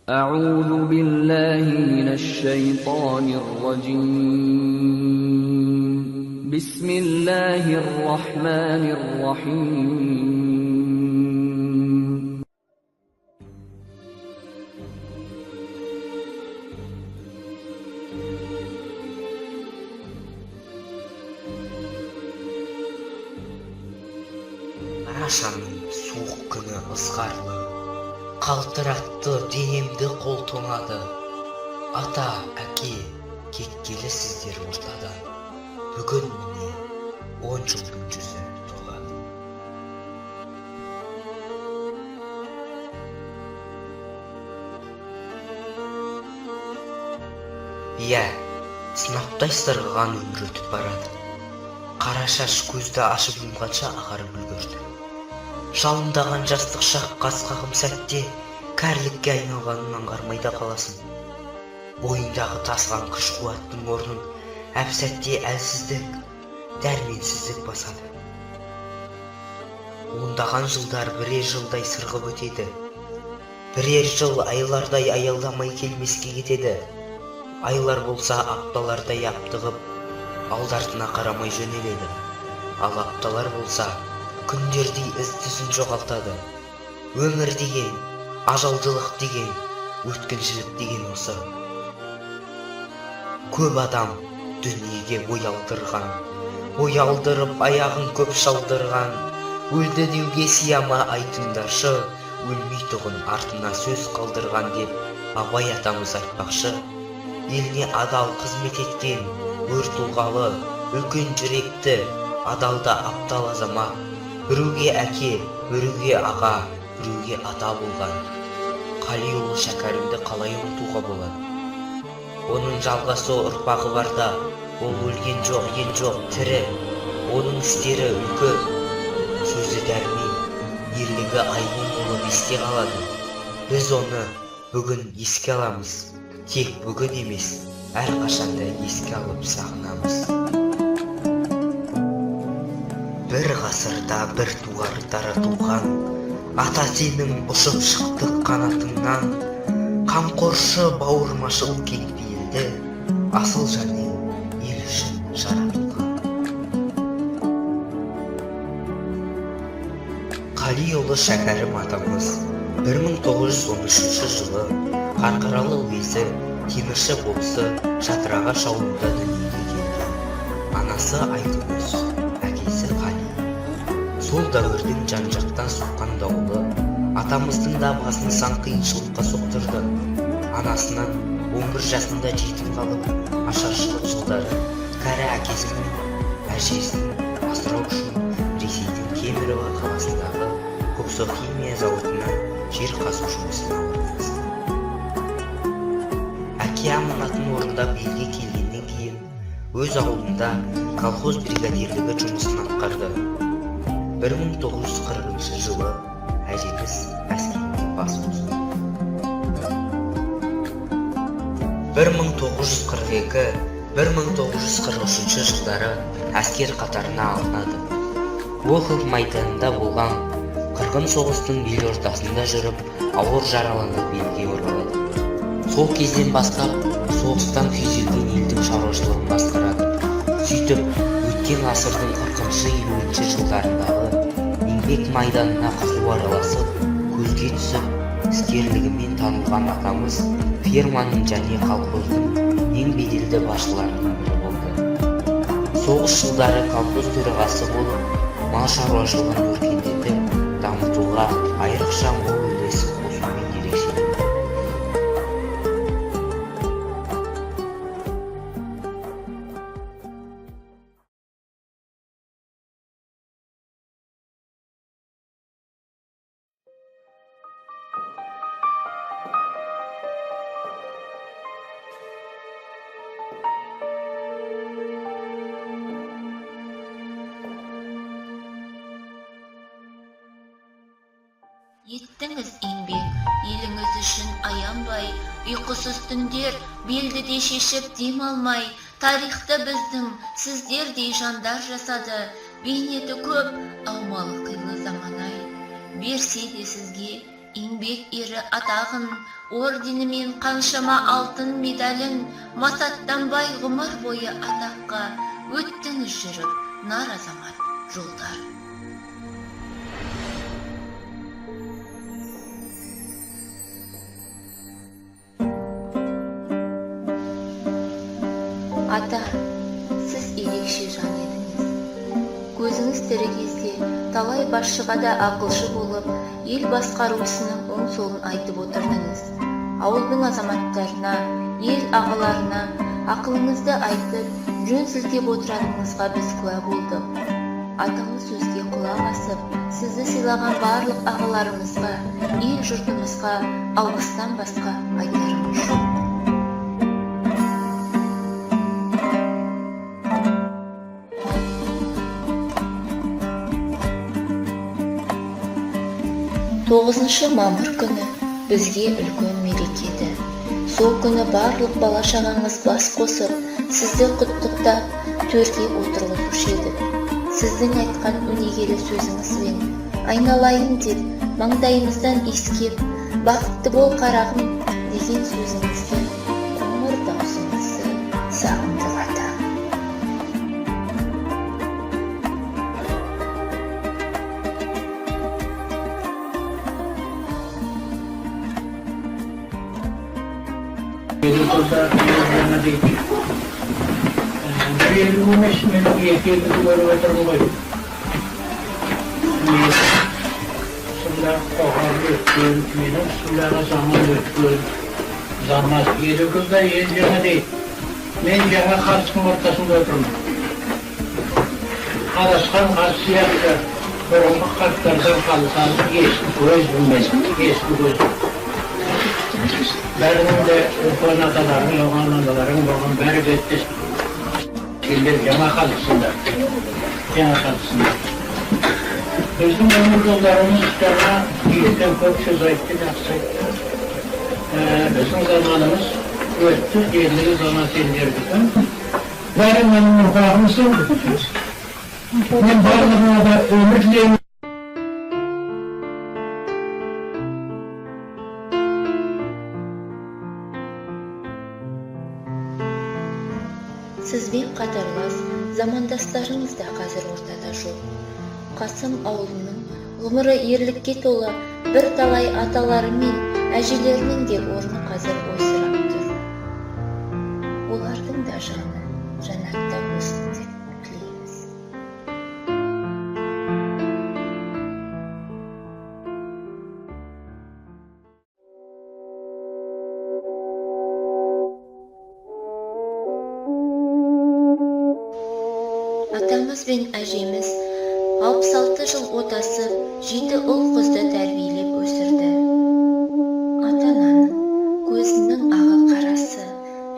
أعوذ بالله من الشيطان الرجيم بسم الله الرحمن الرحيم Арашаның суық күні ызғарлы, қалтыратты денемді қол тоңады. Ата, әке, кеткелі сіздер ортадан. Бүгін міне 10 жылдың жүзі толады. Иә, сынаптай сырғыған өмір өтіп барады. Қара шаш көзді ашып жұмғанша ағарып үлгерді. Жалындаған жастық шақ қас-қағым сәтте кәрілікке айналғанын аңғармай да қаласың. Бойындағы тасыған күш-қуаттың орнын әп сәтте әлсіздік, дәрменсіздік басады. Ондаған жылдар бірер жылдай сырғып өтеді. Бірер жыл айлардай аялдамай келмеске кетеді. Айлар болса апталардай аптығып, алдартына қарамай жөнеледі. Ал апталар болса күндердей із-түзін жоғалтады. Өмір деген, ажалдылық деген, өткіншілік деген осы. Көп адам дүниеге ой алдырып аяғын көп шалдырған. Өлді деуге сияма айтыңдаршы, өлмей тұғын артына сөз қалдырған деп Абай атамыз айтпақшы. Еліне адал қызмет еткен, өр тұлғалы, үлкен жүректі, адалда аптал азамат. Біреуге әке, біреуге аға, біреуге ата болған Қалиұлы Шәкәрімді қалай ұмытуға болады? Оның жалғасы ұрпағы барда, ол өлген жоқ, ел жоқ, тірі. Оның істері үлгі, сөзі дәрмен, ерлігі айбын болып есте қалады. Біз оны бүгін еске аламыз, тек бүгін емес, әрқашанда еске алып сағынамыз. Бір ғасырда бір туар дара туған, ата сенің ұшып шықтық қанатыңнан. Қамқоршы бауырмашыл кең пейілді, асыл жаның ел үшін жаратылған. Қалиұлы Шәкәрім атамыз 1913 жылы Қарқаралы уезі Темірші болысы Жатыраға шауылында дүниеге келген. Анасы Айдынөз, әкесі Қали. Сол дәуірдің жан-жақтан соққан дауылы атамыздың да басын сан қиыншылыққа соқтырды. Анасынан 11 жасында жетім қалып, ашаршылық жылдары кәрі әкесінің әжесін асырау үшін Ресейдің Кемерово қаласындағы коксохимия зауытына жер қазу жұмысына орналасты. Әке аманатын орындап елге келгеннен кейін өз ауылында колхоз бригадирлігі жұмысын атқарды. 1940 жылы әжеміз әскерден бас қосты. 1942-1943 жылдары әскер қатарына алынады. Волхов майданында болған қырғын соғыстың бел ортасында жүріп, ауыр жараланып елге оралады. Сол кезден бастап соғыстан күйзелген елдің шаруашылығын басқарады. Сөйтіп, өткен ғасырдың 40-50 жылдарындағы еңбек майданына қызу араласып, көзге түсіп, іскерлігімен танылған атамыз ферманың және колхоздың ең беделді басшыларының бірі болды. Соғыс жылдары колхоз төрағасы болып, мал шаруашылығын өркендетіп, дамытуға айрықша мол үлес қосуымен ерекшеленді. Еттіңіз еңбек, еліңіз үшін аянбай, ұйқысыз түндер белдіде шешіп дем алмай, тарихты біздің сіздердей жандар жасады, бейнеті көп, аумалы қилы заман-ай. Берсе де сізге еңбек ері атағын, орденімен қаншама алтын медалін, масаттанбай ғұмыр бойы атаққа өттіңіз жүріп нар азамат жолдар. Ата, сіз ерекше жан едіңіз. Көзіңіз тірі кезде талай басшыға да ақылшы болып, ел басқару ісінің оң солын айтып отырдыңыз. Ауылдың азаматтарына, ел ағаларына ақылыңызды айтып, жөн сілтеп отырғаныңызға біз куә болдық. Аталы сөзге құлақ асып, сізді сыйлаған барлық ағаларымызға, ел жұртымызға алғыстан басқа айтарымыз жоқ. Тоғызыншы мамыр күні бізге үлкен мерекеді. Сол күні барлық бала-шағаңыз бас қосып, сізді құттықтап, төрге отырғызушы еді. Сіздің айтқан өнегелі сөзіңізбен айналайын деп, маңдайымыздан иіскеп, бақытты бол қарағым деген сөзіңізді, қоңыр даусыңызды сағындық ата. Мен жаңа қарсының ортасында отырмын. Қарасқан қас сияқты бұрынғы қарттардан қалған ескі көз білмесін, ескі көз. Бәрінің де үлкен аталарың, оған аналарың болған бәрі беттес. Елдер жаңа қалысында. Біздің өмір жолдарымыз жаңа еттен көп сөз айтты, жақсы айтты. Біздің заманымыз өтті, ендігі заман сендердікі. Бәрі менің ұрпағымсың. Мен барлығына да өмір тілеймін. Сізбен қатарлас замандастарыңыз да қазір ортада жоқ. Қасым ауылының ғұмыры ерлікке толы бір талай аталары мен әжелерінің де орны қазір ойсырап тұр. Олардың да жаны жаннатта болсын деп тілейміз. Атамыз бен әжеміз 66 жыл отасып, 7 ұл қызды тәрбиелеп өсірді. Ата-ананың көзінің ағы қарасы,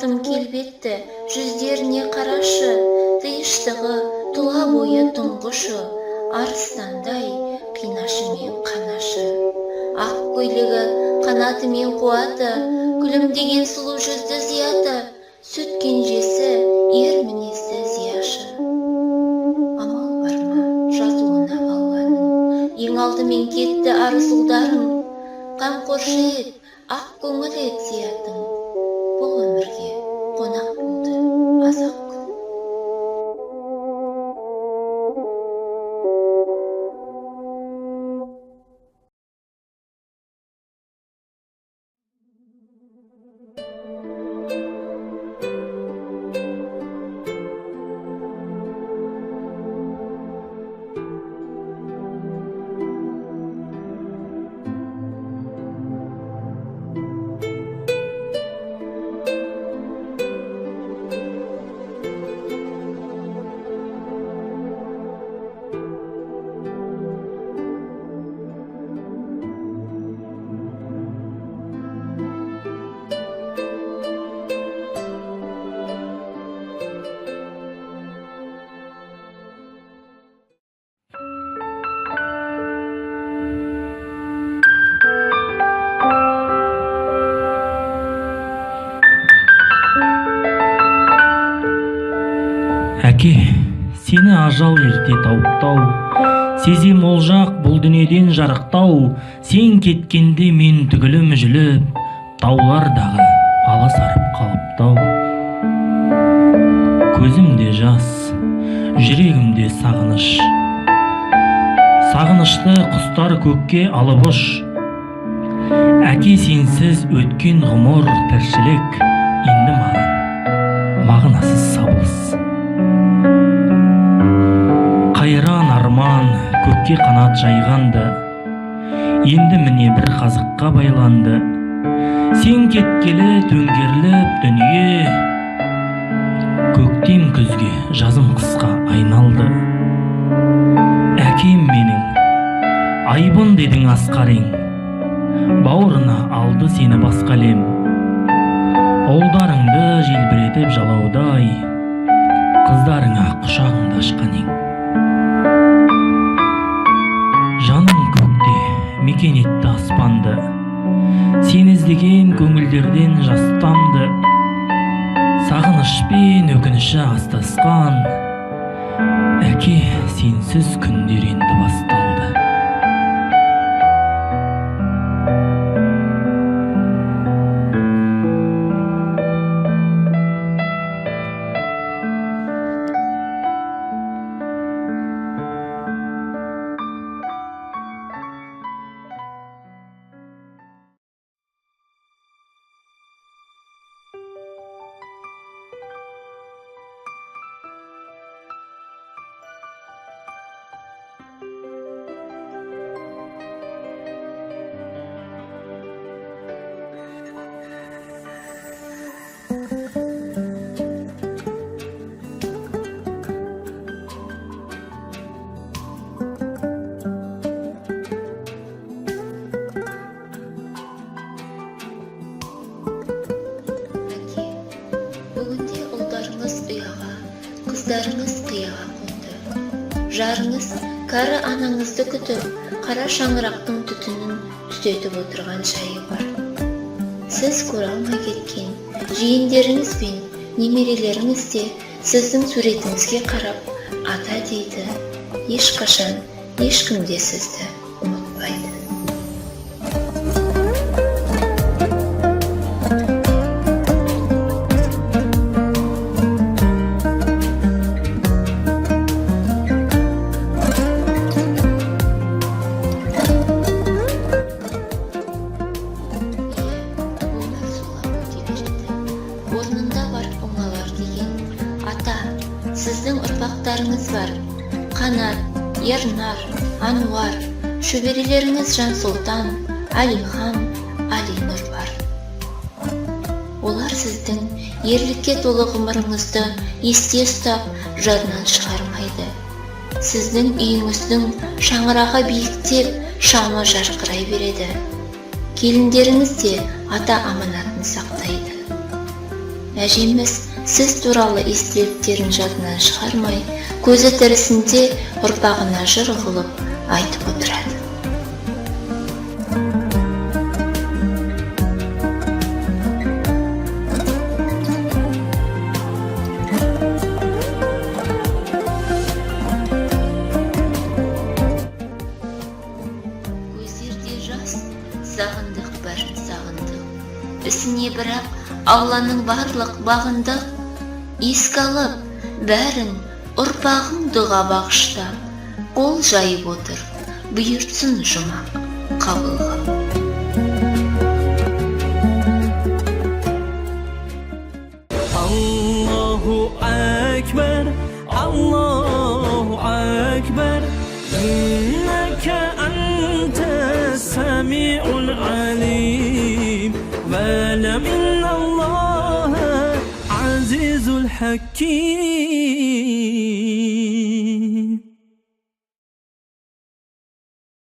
тым келбетті жүздеріне қарашы, тыйыштығы тұла бойы тұңғышы, арыстандай қинашы мен қанашы. Ақ көйлегі қанаты мен қуаты, күлімдеген сұлу жүзді зияты, сүт кенжесі ер мінезді зияшы. Ең алдымен кетті арыз ұлдарың, қамқоршы ет, ақ көңіл ет зиятың. Бұл өмірге қонақ болды азақ күн. Әке, сені ажал ерте тауып, Сезим ол жақ бұл дүниеден жарықтау, сен кеткенде мен түгілім жүліп, таулардағы аласарып қалыптау. Көзімде жас, жүрегімде сағыныш. Сағынышты құстар көкке алып ұш. Әке сенсіз өткен ғұмыр тіршілік, енді маған мағынасыз сабылыс. Қайран арман көкке қанат жайғанды, енді міне бір қазыққа байланды. Сен кеткелі төңкеріліп дүние, көктем күзге жазым қысқа айналды. Әкем менің, айбын дедің асқарең, бауырына алды сені басқа әлем. Ұлдарыңды желбіретіп жалаудай, қыздарыңа құшағыңды ашқан ең. Жаным көкте мекен етті аспанды, сен іздеген көңілдерден жастанды. Сағынышпен өкініші астасқан, әке сенсіз күндер енді басталды. Бүгінде ұлдарыңыз ұяға, қыздарыңыз қияға қонды. Жарыңыз кәрі анаңызды күтіп, қара шаңырақтың түтінін түтетіп отырған жайы бар. Сіз көре алмай кеткен жиендеріңіз бен немерелеріңіз де сіздің суретіңізге қарап, ата дейді. Ешқашан ешкім де сізді ұмытпайды. Орнында бар оңалар деген. Ата, сіздің ұрпақтарыңыз бар. Қанат, Ернар, Ануар, шөберелеріңіз Жансұлтан, Әлихан, Алинұр бар. Олар сіздің ерлікке толы ғұмырыңызды есте ұстап, жадынан шығармайды. Сіздің үйіңіздің шаңырағы биіктеп, шамы жарқырай береді. Келіндеріңіз де ата аманатын сақтайды. Әжеміз сіз туралы естеліктерін жадынан шығармай, көзі тірісінде ұрпағына жыр қылып айтып отырады. Көздерде жас, сағындық бәрін сағындық. Ісіне бірақ Алланың барлық бағындық. Еске алып, бәрін ұрпағың дұға бағыштап, қол жайып отыр, бұйыртсын жұмақ қабыл қыл. Allahu Ekber, Allahu Ekber, inneke entes semi'ul alim, ve lem innallaha azizul hakim.